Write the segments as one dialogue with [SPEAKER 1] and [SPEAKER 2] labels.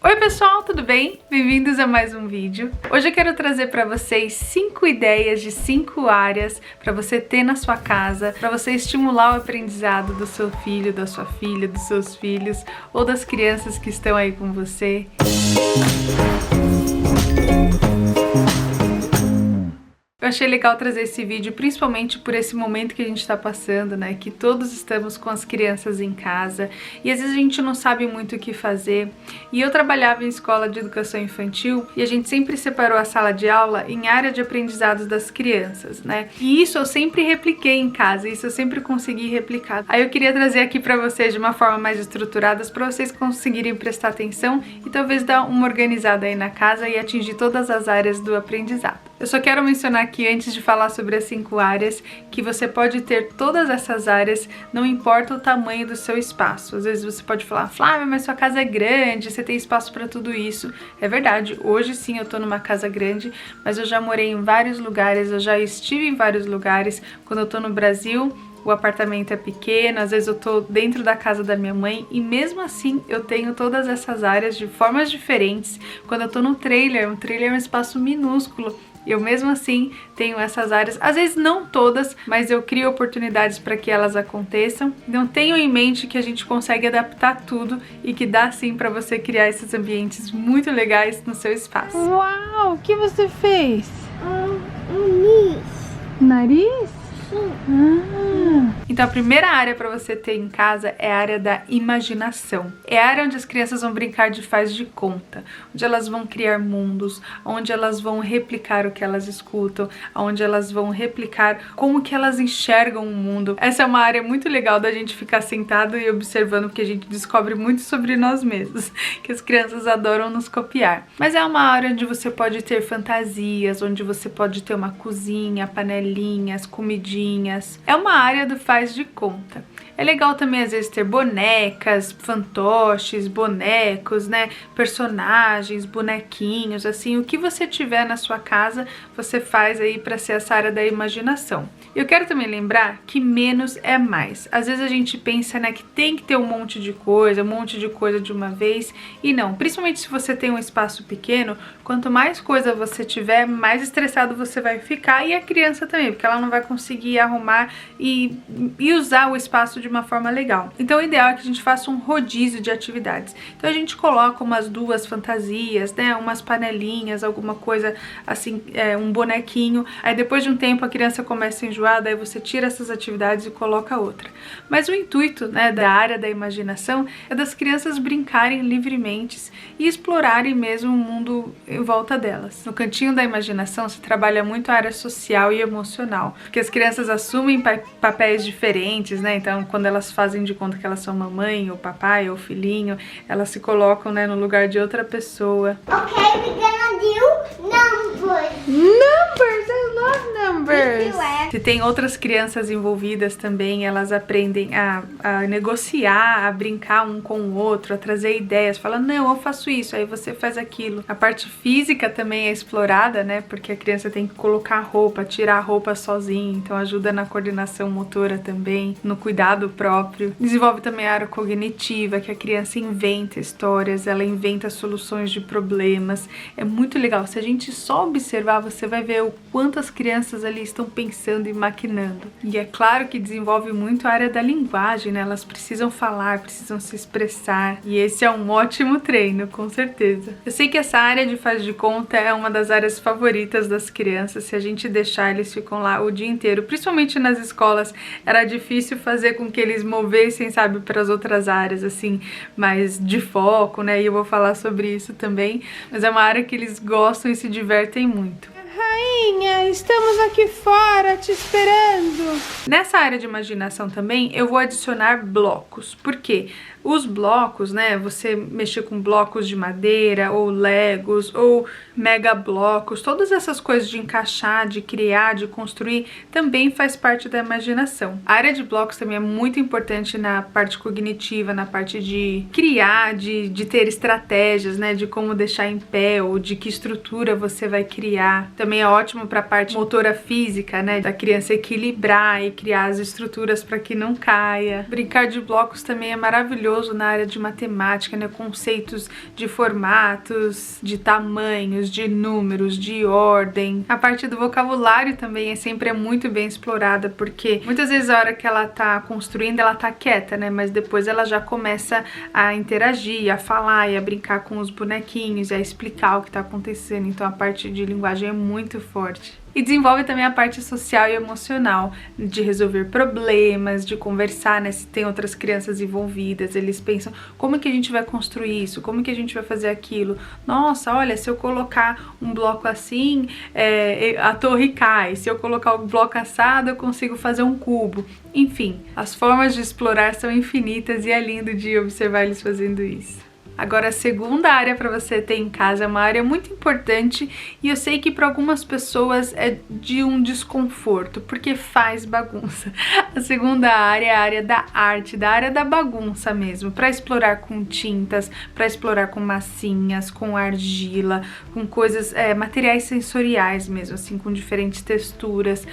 [SPEAKER 1] Oi pessoal, tudo bem? Bem-vindos a mais um vídeo. Hoje eu quero trazer para vocês 5 ideias de 5 áreas para você ter na sua casa, para você estimular o aprendizado do seu filho, da sua filha, dos seus filhos ou das crianças que estão aí com você. Eu achei legal trazer esse vídeo, principalmente por esse momento que a gente está passando, né? Que todos estamos com as crianças em casa e às vezes a gente não sabe muito o que fazer. E eu trabalhava em escola de educação infantil e a gente sempre separou a sala de aula em área de aprendizados das crianças, né? E isso eu sempre repliquei em casa, isso eu sempre consegui replicar. Aí eu queria trazer aqui para vocês de uma forma mais estruturada, para vocês conseguirem prestar atenção e talvez dar uma organizada aí na casa e atingir todas as áreas do aprendizado. Eu só quero mencionar aqui, antes de falar sobre as 5 áreas, que você pode ter todas essas áreas, não importa o tamanho do seu espaço. Às vezes você pode falar, Flávia, mas sua casa é grande, você tem espaço para tudo isso. É verdade, hoje sim eu tô numa casa grande, mas eu já morei em vários lugares, eu já estive em vários lugares. Quando eu tô no Brasil, o apartamento é pequeno, às vezes eu tô dentro da casa da minha mãe e mesmo assim eu tenho todas essas áreas de formas diferentes. Quando eu tô no trailer, um trailer é um espaço minúsculo. Eu mesmo assim tenho essas áreas, às vezes não todas, mas eu crio oportunidades para que elas aconteçam. Então tenham em mente que a gente consegue adaptar tudo e que dá sim para você criar esses ambientes muito legais no seu espaço.
[SPEAKER 2] Uau, o que você fez?
[SPEAKER 3] Nariz.
[SPEAKER 2] Nariz?
[SPEAKER 1] Então a primeira área para você ter em casa é a área da imaginação. É a área onde as crianças vão brincar de faz de conta, onde elas vão criar mundos, onde elas vão replicar o que elas escutam, onde elas vão replicar como que elas enxergam o mundo. Essa é uma área muito legal da gente ficar sentado e observando, porque a gente descobre muito sobre nós mesmos, que as crianças adoram nos copiar. Mas é uma área onde você pode ter fantasias, onde você pode ter uma cozinha, panelinhas, comidinhas. É uma área do faz de conta. É legal também às vezes ter bonecas, fantoches, bonecos, né, personagens, bonequinhos, assim, o que você tiver na sua casa, você faz aí para ser essa área da imaginação. Eu quero também lembrar que menos é mais. Às vezes a gente pensa, né, que tem que ter um monte de coisa de uma vez, e não. Principalmente se você tem um espaço pequeno, quanto mais coisa você tiver, mais estressado você vai ficar, e a criança também, porque ela não vai conseguir arrumar e usar o espaço de uma forma legal. Então o ideal é que a gente faça um rodízio de atividades. Então a gente coloca umas 2 fantasias, né, umas panelinhas, alguma coisa assim, um bonequinho. Aí depois de um tempo a criança começa a enjoar, daí você tira essas atividades e coloca outra. Mas o intuito, né, da área da imaginação é das crianças brincarem livremente e explorarem mesmo o mundo em volta delas. No cantinho da imaginação se trabalha muito a área social e emocional, porque as crianças assumem papéis diferentes, né? Então quando elas fazem de conta que elas são mamãe, ou papai, ou filhinho, elas se colocam, né, no lugar de outra pessoa.
[SPEAKER 3] Okay, we're gonna do numbers.
[SPEAKER 2] Numbers, I love numbers.
[SPEAKER 1] Se tem outras crianças envolvidas também, elas aprendem a negociar, a brincar um com o outro, a trazer ideias, fala, não, eu faço isso, aí você faz aquilo. A parte física também é explorada, né, porque a criança tem que colocar roupa, tirar a roupa sozinha, então ajuda na coordenação motora também, no cuidado próprio. Desenvolve também a área cognitiva, que a criança inventa histórias, ela inventa soluções de problemas. É muito legal. Se a gente só observar, você vai ver o quanto as crianças ali estão pensando e maquinando. E é claro que desenvolve muito a área da linguagem, né? Elas precisam falar, precisam se expressar. E esse é um ótimo treino, com certeza. Eu sei que essa área de faz de conta é uma das áreas favoritas das crianças. Se a gente deixar, eles ficam lá o dia inteiro. Principalmente nas escolas, era difícil fazer com que eles movessem, sabe, para as outras áreas, assim, mais de foco, né? E eu vou falar sobre isso também. Mas é uma área que eles gostam e se divertem muito.
[SPEAKER 2] Rainha, estamos aqui fora te esperando.
[SPEAKER 1] Nessa área de imaginação também, eu vou adicionar blocos. Por quê? Os blocos, né, você mexer com blocos de madeira, ou legos, ou mega blocos, todas essas coisas de encaixar, de criar, de construir, também faz parte da imaginação. A área de blocos também é muito importante na parte cognitiva, na parte de criar, de ter estratégias, né, de como deixar em pé, ou de que estrutura você vai criar. Também é ótimo para a parte motora física, né, da criança equilibrar e criar as estruturas para que não caia. Brincar de blocos também é maravilhoso poderoso na área de matemática, né? Conceitos de formatos, de tamanhos, de números, de ordem. A parte do vocabulário também sempre é muito bem explorada, porque muitas vezes a hora que ela tá construindo, ela tá quieta, né? Mas depois ela já começa a interagir, a falar e a brincar com os bonequinhos, e a explicar o que tá acontecendo. Então a parte de linguagem é muito forte. E desenvolve também a parte social e emocional, de resolver problemas, de conversar, né? Se tem outras crianças envolvidas, eles pensam, como é que a gente vai construir isso? Como é que a gente vai fazer aquilo? Nossa, olha, se eu colocar um bloco assim, a torre cai. Se eu colocar o bloco assado, eu consigo fazer um cubo. Enfim, as formas de explorar são infinitas e é lindo de observar eles fazendo isso. Agora, a segunda área para você ter em casa é uma área muito importante, e eu sei que para algumas pessoas é de um desconforto, porque faz bagunça. A segunda área é a área da arte, da área da bagunça mesmo, para explorar com tintas, para explorar com massinhas, com argila, com coisas, materiais sensoriais mesmo, assim, com diferentes texturas,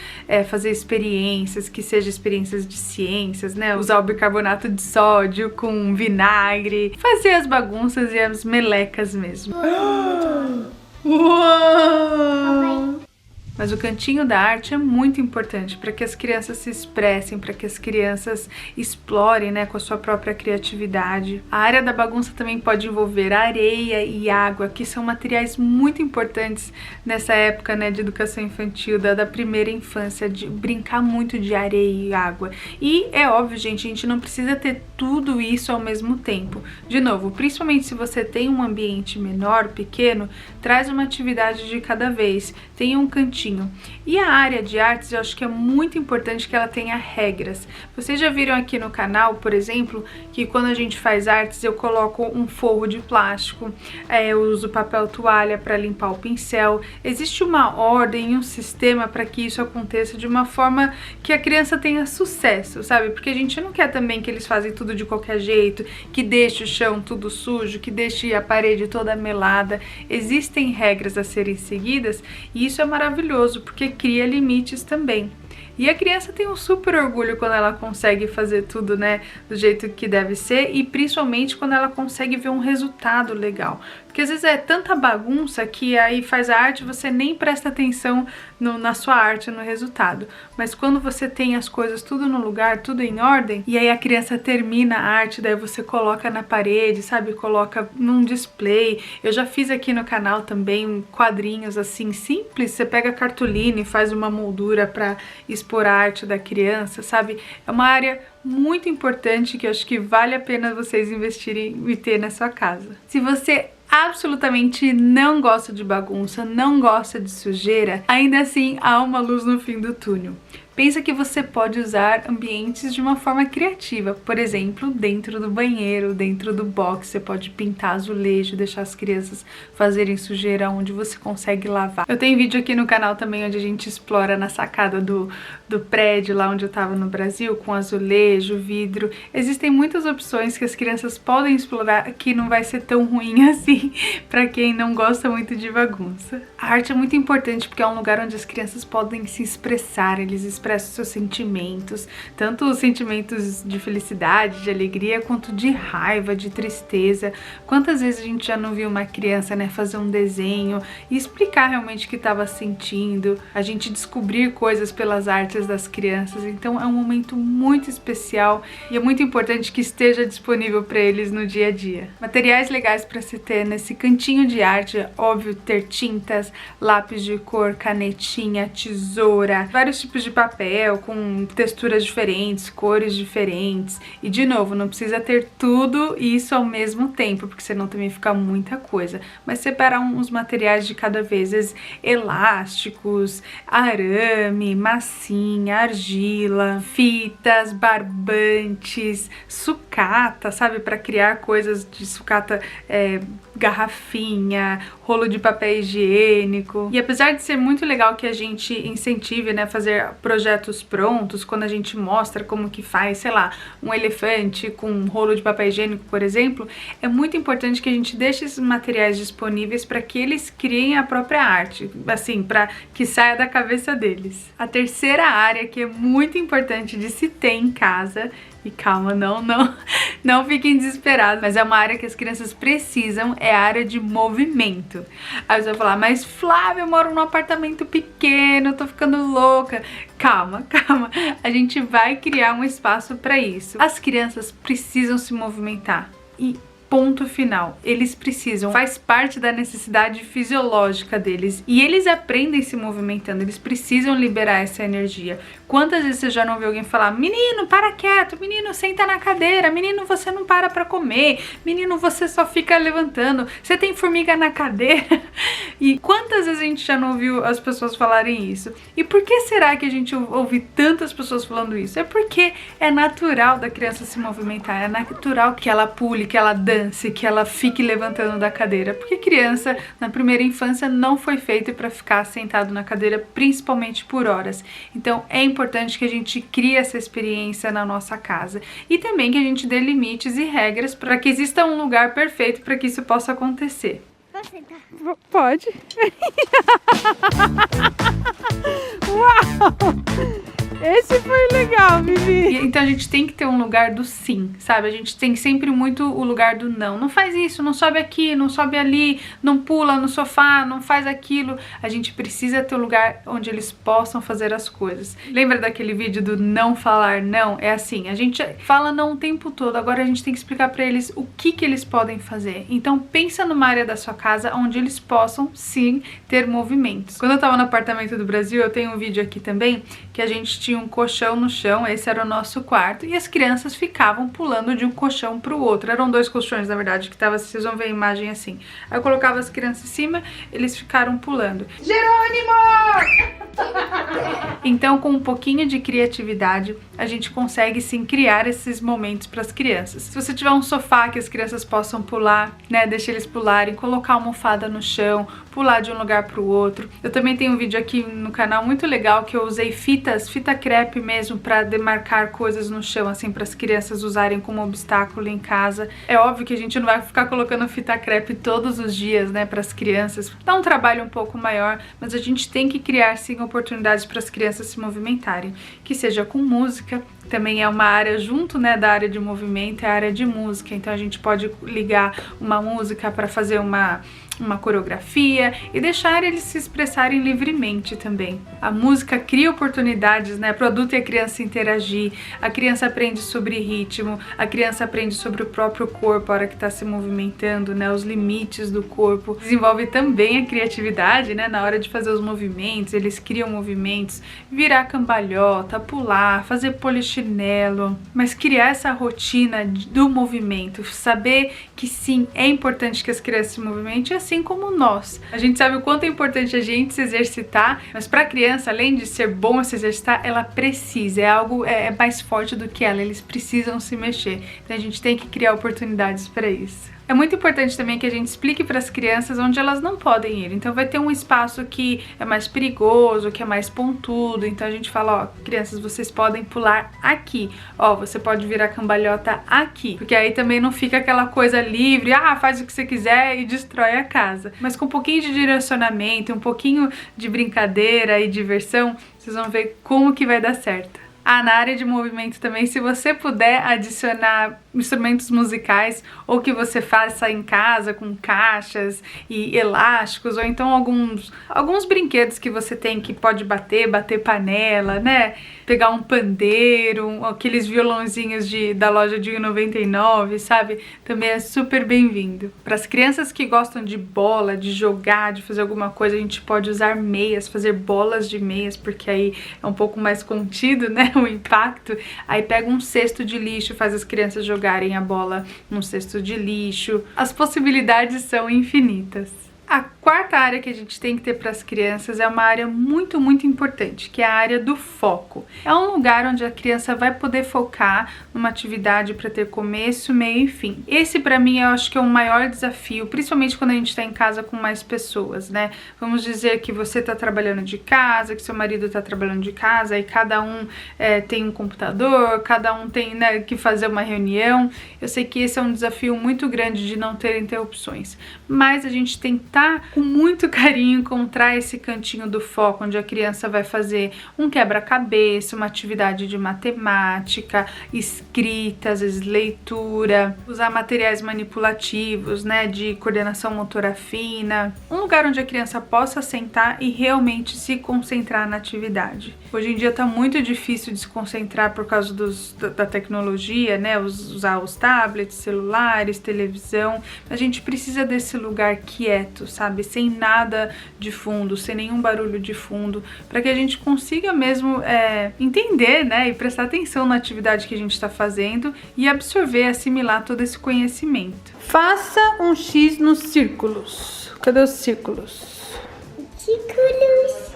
[SPEAKER 1] fazer experiências, que sejam experiências de ciências, né? Usar o bicarbonato de sódio com vinagre, fazer as bagunças e as melecas mesmo. Uau! Mas o cantinho da arte é muito importante para que as crianças se expressem, para que as crianças explorem, né, com a sua própria criatividade. A área da bagunça também pode envolver areia e água, que são materiais muito importantes nessa época, né, de educação infantil, da primeira infância, de brincar muito de areia e água. E é óbvio, gente, a gente não precisa ter tudo isso ao mesmo tempo. De novo, principalmente se você tem um ambiente menor, pequeno, traz uma atividade de cada vez. Tenha um cantinho. E a área de artes, eu acho que é muito importante que ela tenha regras. Vocês já viram aqui no canal, por exemplo, que quando a gente faz artes, eu coloco um forro de plástico, eu uso papel toalha para limpar o pincel. Existe uma ordem, um sistema para que isso aconteça de uma forma que a criança tenha sucesso, sabe? Porque a gente não quer também que eles fazem tudo de qualquer jeito, que deixe o chão tudo sujo, que deixe a parede toda melada. Existem regras a serem seguidas, e isso é maravilhoso, porque cria limites também. E a criança tem um super orgulho quando ela consegue fazer tudo, né, do jeito que deve ser, e principalmente quando ela consegue ver um resultado legal. Porque às vezes é tanta bagunça que aí faz a arte, você nem presta atenção na sua arte, no resultado. Mas quando você tem as coisas tudo no lugar, tudo em ordem, e aí a criança termina a arte, daí você coloca na parede, sabe? Coloca num display. Eu já fiz aqui no canal também quadrinhos assim, simples. Você pega cartolina e faz uma moldura para expor a arte da criança, sabe? É uma área muito importante que eu acho que vale a pena vocês investirem e ter na sua casa. Se você absolutamente não gosta de bagunça, não gosta de sujeira, ainda assim há uma luz no fim do túnel. Pensa que você pode usar ambientes de uma forma criativa. Por exemplo, dentro do banheiro, dentro do box, você pode pintar azulejo, deixar as crianças fazerem sujeira onde você consegue lavar. Eu tenho vídeo aqui no canal também onde a gente explora na sacada do prédio, lá onde eu tava no Brasil, com azulejo, vidro. Existem muitas opções que as crianças podem explorar, que não vai ser tão ruim assim pra quem não gosta muito de bagunça. A arte é muito importante porque é um lugar onde as crianças podem se expressar, eles expressam seus sentimentos, tanto os sentimentos de felicidade, de alegria, quanto de raiva, de tristeza. Quantas vezes a gente já não viu uma criança, né, fazer um desenho e explicar realmente o que estava sentindo, a gente descobrir coisas pelas artes das crianças. Então é um momento muito especial e é muito importante que esteja disponível para eles no dia a dia. Materiais legais para se ter nesse cantinho de arte, é óbvio, ter tintas, lápis de cor, canetinha, tesoura, vários tipos de papel com texturas diferentes, cores diferentes. E de novo, não precisa ter tudo isso ao mesmo tempo, porque senão também fica muita coisa. Mas separar uns materiais de cada vez, elásticos, arame, massinha, argila, fitas, barbantes, sucata, sabe? Para criar coisas de sucata, garrafinha, rolo de papel higiênico. E apesar de ser muito legal que a gente incentive, né, fazer projetos prontos, quando a gente mostra como que faz, sei lá, um elefante com um rolo de papel higiênico, por exemplo, é muito importante que a gente deixe esses materiais disponíveis para que eles criem a própria arte, assim, para que saia da cabeça deles. A terceira área que é muito importante de se ter em casa E calma, não fiquem desesperados, mas é uma área que as crianças precisam, é a área de movimento. Aí você vai falar, mas Flávia, eu moro num apartamento pequeno, eu tô ficando louca. Calma, a gente vai criar um espaço para isso. As crianças precisam se movimentar e ponto final, eles precisam, faz parte da necessidade fisiológica deles e eles aprendem se movimentando, eles precisam liberar essa energia. Quantas vezes você já não ouviu alguém falar, menino, para quieto, menino, senta na cadeira, menino, você não para comer, menino, você só fica levantando, você tem formiga na cadeira? E quantas vezes a gente já não ouviu as pessoas falarem isso? E por que será que a gente ouve tantas pessoas falando isso? É porque é natural da criança se movimentar, é natural que ela pule, que ela dance, que ela fique levantando da cadeira, porque criança na primeira infância não foi feita para ficar sentado na cadeira, principalmente por horas. Então é importante que a gente crie essa experiência na nossa casa e também que a gente dê limites e regras para que exista um lugar perfeito para que isso possa acontecer.
[SPEAKER 3] Posso sentar?
[SPEAKER 2] Pode. Uau! Esse foi legal, Vivi.
[SPEAKER 1] Então a gente tem que ter um lugar do sim, sabe? A gente tem sempre muito o lugar do não. Não faz isso, não sobe aqui, não sobe ali, não pula no sofá, não faz aquilo. A gente precisa ter um lugar onde eles possam fazer as coisas. Lembra daquele vídeo do não falar não? É assim, a gente fala não o tempo todo, agora a gente tem que explicar pra eles o que eles podem fazer. Então pensa numa área da sua casa onde eles possam sim ter movimentos. Quando eu tava no apartamento do Brasil, eu tenho um vídeo aqui também que a gente tinha um colchão no chão, esse era o nosso quarto, e as crianças ficavam pulando de um colchão pro outro. Eram 2 colchões, na verdade, que tava, vocês vão ver a imagem assim. Aí eu colocava as crianças em cima, eles ficaram pulando. Jerônimo! Então, com um pouquinho de criatividade, a gente consegue sim criar esses momentos para as crianças. Se você tiver um sofá que as crianças possam pular, né, deixa eles pularem, colocar uma almofada no chão, pular de um lugar para o outro. Eu também tenho um vídeo aqui no canal muito legal que eu usei fita crepe mesmo para demarcar coisas no chão, assim, para as crianças usarem como obstáculo em casa. É óbvio que a gente não vai ficar colocando fita crepe todos os dias, né, para as crianças. Dá um trabalho um pouco maior, mas a gente tem que criar sim oportunidades para as crianças se movimentarem, que seja com música. Também é uma área junto, né, da área de movimento, é a área de música. Então a gente pode ligar uma música para fazer uma coreografia e deixar eles se expressarem livremente também. A música cria oportunidades, né, para o adulto e a criança interagir. A criança aprende sobre ritmo, a criança aprende sobre o próprio corpo, a hora que está se movimentando, né, os limites do corpo. Desenvolve também a criatividade, né, na hora de fazer os movimentos, eles criam movimentos, virar cambalhota, pular, fazer polichinelo, mas criar essa rotina do movimento, saber que sim, é importante que as crianças se movimentem, assim como nós. A gente sabe o quanto é importante a gente se exercitar, mas para a criança, além de ser bom se exercitar, ela precisa, é algo mais forte do que ela, eles precisam se mexer. Então a gente tem que criar oportunidades para isso. É muito importante também que a gente explique para as crianças onde elas não podem ir. Então vai ter um espaço que é mais perigoso, que é mais pontudo. Então a gente fala, ó, crianças, vocês podem pular aqui. Ó, você pode virar cambalhota aqui. Porque aí também não fica aquela coisa livre, faz o que você quiser e destrói a casa. Mas com um pouquinho de direcionamento, um pouquinho de brincadeira e diversão, vocês vão ver como que vai dar certo. Na área de movimento também, se você puder adicionar instrumentos musicais ou que você faça em casa com caixas e elásticos, ou então alguns brinquedos que você tem que pode bater panela, né? Pegar um pandeiro, aqueles violãozinhos da loja de R$1,99, sabe? Também é super bem-vindo. Para as crianças que gostam de bola, de jogar, de fazer alguma coisa, a gente pode usar meias, fazer bolas de meias, porque aí é um pouco mais contido, né? O impacto. Aí pega um cesto de lixo, faz as crianças jogarem a bola num cesto de lixo. As possibilidades são infinitas. A quarta área que a gente tem que ter para as crianças é uma área muito, muito importante, que é a área do foco. É um lugar onde a criança vai poder focar numa atividade para ter começo, meio e fim. Esse, para mim, eu acho que é o maior desafio, principalmente quando a gente está em casa com mais pessoas, né? Vamos dizer que você está trabalhando de casa, que seu marido está trabalhando de casa, e cada um tem um computador, cada um tem, né, que fazer uma reunião. Eu sei que esse é um desafio muito grande de não ter interrupções, mas a gente tem que tentar com muito carinho encontrar esse cantinho do foco, onde a criança vai fazer um quebra-cabeça, uma atividade de matemática, escrita, às vezes leitura, usar materiais manipulativos, né, de coordenação motora fina, um lugar onde a criança possa sentar e realmente se concentrar na atividade. Hoje em dia tá muito difícil de se concentrar por causa da tecnologia, né, usar os tablets, celulares, televisão. A gente precisa desse lugar quieto, sabe, sem nada de fundo, sem nenhum barulho de fundo, para que a gente consiga mesmo entender, né, e prestar atenção na atividade que a gente está fazendo e absorver, assimilar todo esse conhecimento.
[SPEAKER 2] Faça um X nos círculos. Cadê os círculos?
[SPEAKER 3] Círculos vermelhos.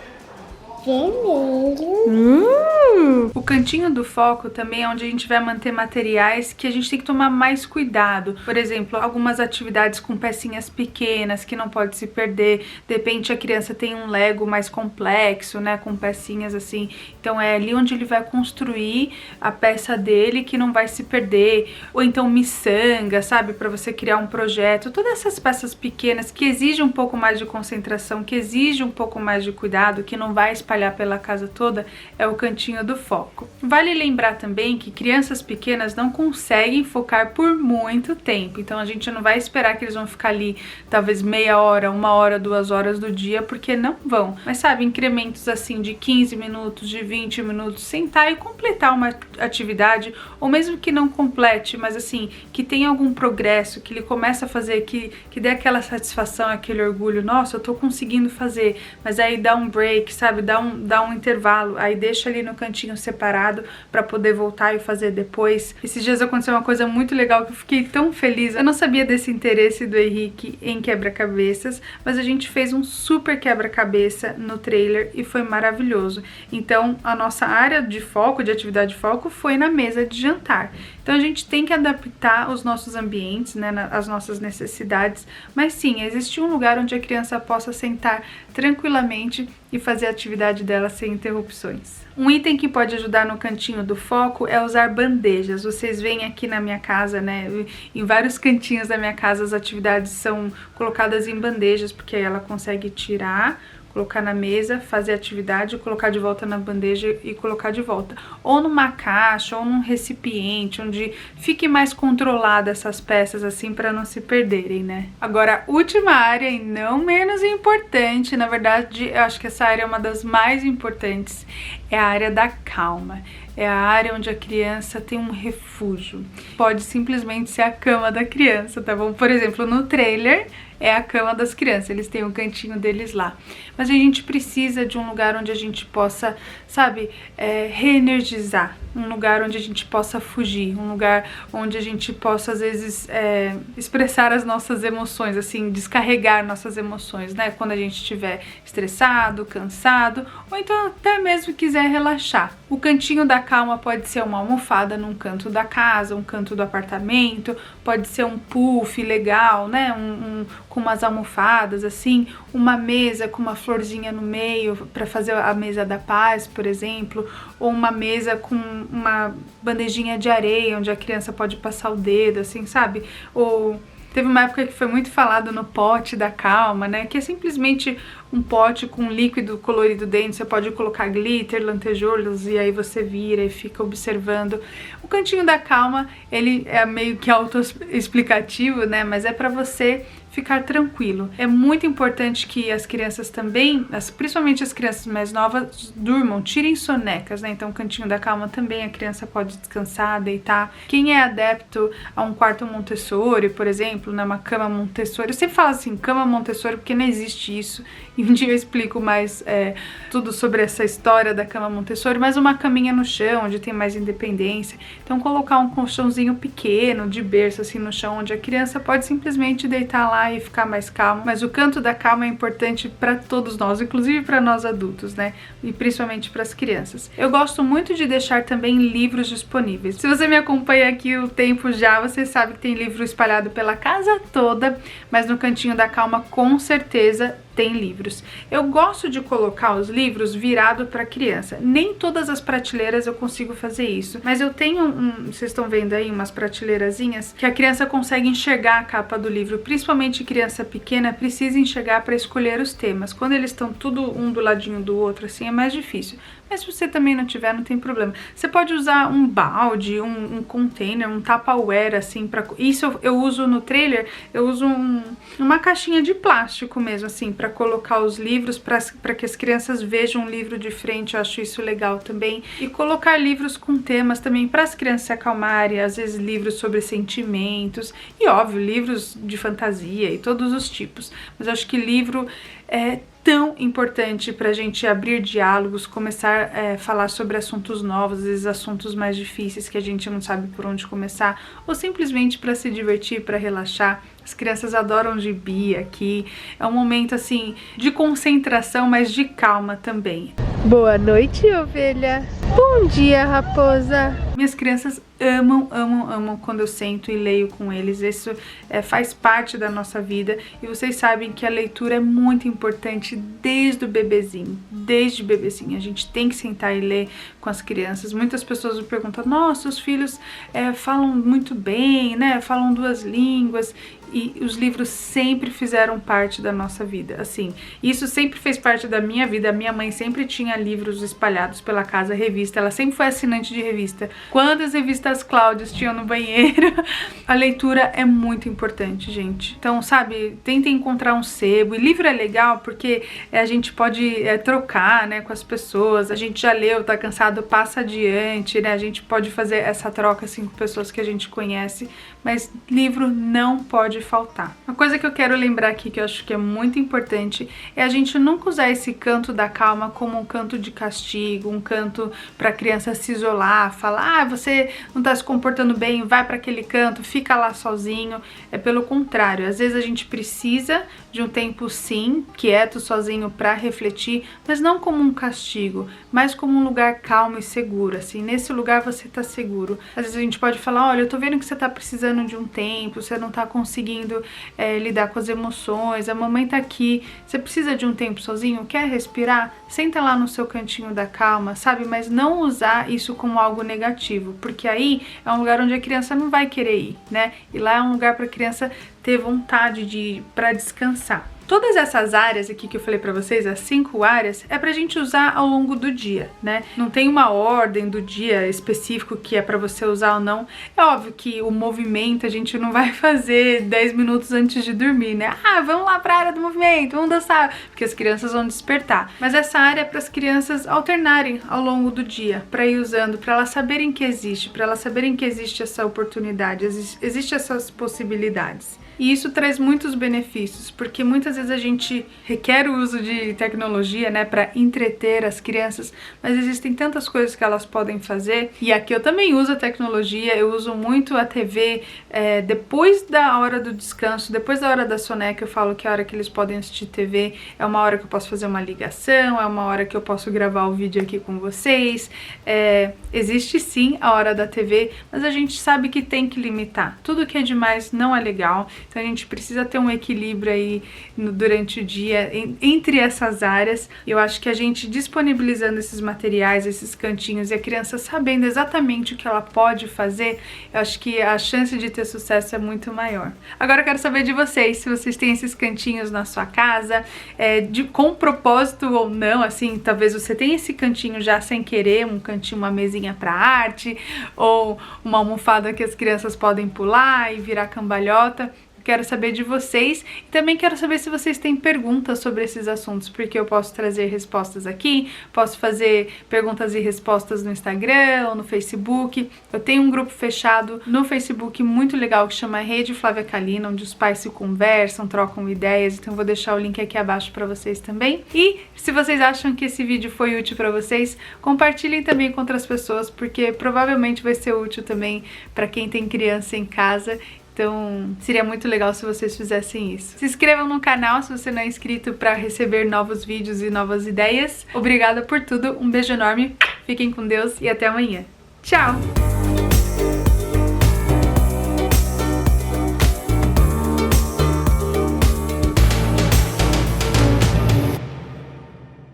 [SPEAKER 1] O cantinho do foco também é onde a gente vai manter materiais que a gente tem que tomar mais cuidado. Por exemplo, algumas atividades com pecinhas pequenas que não pode se perder. De repente a criança tem um Lego mais complexo, né, com pecinhas assim. Então é ali onde ele vai construir a peça dele que não vai se perder. Ou então miçanga, sabe, para você criar um projeto. Todas essas peças pequenas que exigem um pouco mais de concentração, que exigem um pouco mais de cuidado, que não vai espalhar pela casa toda, é o cantinho do foco. Vale lembrar também que crianças pequenas não conseguem focar por muito tempo, então a gente não vai esperar que eles vão ficar ali talvez meia hora, 1 hora, 2 horas do dia, porque não vão. Mas sabe, incrementos assim de 15 minutos, de 20 minutos, sentar e completar uma atividade, ou mesmo que não complete, mas assim, que tenha algum progresso, que ele comece a fazer, que dê aquela satisfação, aquele orgulho, nossa, eu tô conseguindo fazer, mas aí dá um break, sabe, dá um intervalo, aí deixa ali no cantinho separado para poder voltar e fazer depois. Esses dias aconteceu uma coisa muito legal que eu fiquei tão feliz. Eu não sabia desse interesse do Henrique em quebra-cabeças, mas a gente fez um super quebra-cabeça no trailer e foi maravilhoso. Então a nossa área de foco, de atividade de foco, foi na mesa de jantar. Então a gente tem que adaptar os nossos ambientes, né, as nossas necessidades, mas sim, existe um lugar onde a criança possa sentar tranquilamente e fazer a atividade dela sem interrupções. Um item que pode ajudar no cantinho do foco é usar bandejas. Vocês veem aqui na minha casa, né, em vários cantinhos da minha casa as atividades são colocadas em bandejas, porque aí ela consegue tirar, colocar na mesa, fazer a atividade, colocar de volta na bandeja e colocar de volta. Ou numa caixa, ou num recipiente, onde fique mais controlada essas peças assim para não se perderem, né? Agora, a última área e não menos importante, na verdade, eu acho que essa área é uma das mais importantes, é a área da calma. É a área onde a criança tem um refúgio. Pode simplesmente ser a cama da criança, tá bom? Por exemplo, no trailer é a cama das crianças, eles têm o cantinho deles lá. Mas a gente precisa de um lugar onde a gente possa, sabe, reenergizar. Um lugar onde a gente possa fugir, um lugar onde a gente possa, às vezes, expressar as nossas emoções, assim, descarregar nossas emoções, né? Quando a gente estiver estressado, cansado, ou então até mesmo quiser relaxar. O cantinho da calma pode ser uma almofada num canto da casa, um canto do apartamento, pode ser um puff legal, né? Com umas almofadas, assim, uma mesa com uma florzinha no meio para fazer a mesa da paz, por exemplo, ou uma mesa com uma bandejinha de areia onde a criança pode passar o dedo, assim, sabe? Ou teve uma época que foi muito falado no pote da calma, né? Que é simplesmente um pote com líquido colorido dentro, você pode colocar glitter, lantejoulas e aí você vira e fica observando. O cantinho da calma, ele é meio que autoexplicativo, né? Mas é para você ficar tranquilo. É muito importante que as crianças também, principalmente as crianças mais novas, durmam, tirem sonecas, né? Então o cantinho da calma também a criança pode descansar, deitar. Quem é adepto a um quarto Montessori, por exemplo, né? Uma cama Montessori, eu sempre falo assim, cama Montessori, porque não existe isso. E um dia eu explico mais tudo sobre essa história da cama Montessori, mas uma caminha no chão, onde tem mais independência. Então colocar um colchãozinho pequeno, de berço, assim, no chão, onde a criança pode simplesmente deitar lá e ficar mais calmo. Mas o canto da calma é importante para todos nós, inclusive para nós adultos, né? E principalmente para as crianças. Eu gosto muito de deixar também livros disponíveis. Se você me acompanha aqui o tempo já, você sabe que tem livro espalhado pela casa toda, mas no cantinho da calma, com certeza, tem livros. Eu gosto de colocar os livros virado para criança. Nem todas as prateleiras eu consigo fazer isso, mas eu tenho vocês estão vendo aí umas prateleirazinhas que a criança consegue enxergar a capa do livro. Principalmente criança pequena precisa enxergar para escolher os temas. Quando eles estão tudo um do ladinho do outro assim é mais difícil. Mas se você também não tiver, não tem problema. Você pode usar um balde, um container, um Tupperware, assim, pra... Isso eu uso no trailer, eu uso uma caixinha de plástico mesmo, assim, pra colocar os livros, pra que as crianças vejam o livro de frente, eu acho isso legal também. E colocar livros com temas também, para as crianças se acalmarem, às vezes livros sobre sentimentos, e óbvio, livros de fantasia e todos os tipos. Mas eu acho que livro é tão importante para a gente abrir diálogos, começar a falar sobre assuntos novos, às vezes assuntos mais difíceis que a gente não sabe por onde começar, ou simplesmente para se divertir, para relaxar. As crianças adoram gibi aqui, é um momento assim de concentração, mas de calma também.
[SPEAKER 2] Boa noite, ovelha. Bom dia, raposa.
[SPEAKER 1] Minhas crianças amam quando eu sento e leio com eles. Isso faz parte da nossa vida. E vocês sabem que a leitura é muito importante desde o bebezinho. Desde bebezinho. A gente tem que sentar e ler com as crianças. Muitas pessoas me perguntam, nossa, os filhos falam muito bem, né? Falam 2 línguas. E os livros sempre fizeram parte da nossa vida, assim, isso sempre fez parte da minha vida. A minha mãe sempre tinha livros espalhados pela casa, revista, ela sempre foi assinante de revista. Quando as revistas Cláudias tinham no banheiro, a leitura é muito importante, gente. Então, sabe, tentem encontrar um sebo. E livro é legal porque a gente pode trocar, né, com as pessoas. A gente já leu, tá cansado, passa adiante, né, a gente pode fazer essa troca, assim, com pessoas que a gente conhece, mas livro não pode faltar. Uma coisa que eu quero lembrar aqui, que eu acho que é muito importante, é a gente nunca usar esse canto da calma como um canto de castigo, um canto para a criança se isolar, falar, você não tá se comportando bem, vai para aquele canto, fica lá sozinho. É pelo contrário, às vezes a gente precisa de um tempo sim, quieto, sozinho, para refletir, mas não como um castigo, mas como um lugar calmo e seguro, assim, nesse lugar você tá seguro. Às vezes a gente pode falar, olha, eu tô vendo que você tá precisando de um tempo, você não tá conseguindo lidar com as emoções, a mamãe tá aqui, você precisa de um tempo sozinho, quer respirar? Senta lá no seu cantinho da calma, sabe? Mas não usar isso como algo negativo, porque aí é um lugar onde a criança não vai querer ir, né? E lá é um lugar para a criança ter vontade de ir, para descansar. Todas essas áreas aqui que eu falei pra vocês, as 5 áreas, é pra gente usar ao longo do dia, né? Não tem uma ordem do dia específico que é pra você usar ou não. É óbvio que o movimento a gente não vai fazer 10 minutos antes de dormir, né? Ah, vamos lá pra área do movimento, vamos dançar, porque as crianças vão despertar. Mas essa área é para as crianças alternarem ao longo do dia, pra ir usando, pra elas saberem que existe, pra elas saberem que existe essa oportunidade, existe essas possibilidades. E isso traz muitos benefícios, porque muitas vezes a gente requer o uso de tecnologia, né, para entreter as crianças, mas existem tantas coisas que elas podem fazer. E aqui eu também uso a tecnologia, eu uso muito a TV depois da hora do descanso, depois da hora da soneca. Eu falo que é a hora que eles podem assistir TV, é uma hora que eu posso fazer uma ligação, é uma hora que eu posso gravar o vídeo aqui com vocês. Existe sim a hora da TV, mas a gente sabe que tem que limitar. Tudo que é demais não é legal. Então a gente precisa ter um equilíbrio aí durante o dia entre essas áreas. Eu acho que a gente disponibilizando esses materiais, esses cantinhos, e a criança sabendo exatamente o que ela pode fazer, eu acho que a chance de ter sucesso é muito maior. Agora eu quero saber de vocês, se vocês têm esses cantinhos na sua casa, com propósito ou não, assim, talvez você tenha esse cantinho já sem querer, um cantinho, uma mesinha para arte, ou uma almofada que as crianças podem pular e virar cambalhota. Quero saber de vocês e também quero saber se vocês têm perguntas sobre esses assuntos, porque eu posso trazer respostas aqui, posso fazer perguntas e respostas no Instagram ou no Facebook. Eu tenho um grupo fechado no Facebook muito legal que chama Rede Flávia Kalina, onde os pais se conversam, trocam ideias, então eu vou deixar o link aqui abaixo para vocês também. E se vocês acham que esse vídeo foi útil para vocês, compartilhem também com outras pessoas, porque provavelmente vai ser útil também para quem tem criança em casa. Então, seria muito legal se vocês fizessem isso. Se inscrevam no canal se você não é inscrito para receber novos vídeos e novas ideias. Obrigada por tudo, um beijo enorme, fiquem com Deus e até amanhã. Tchau!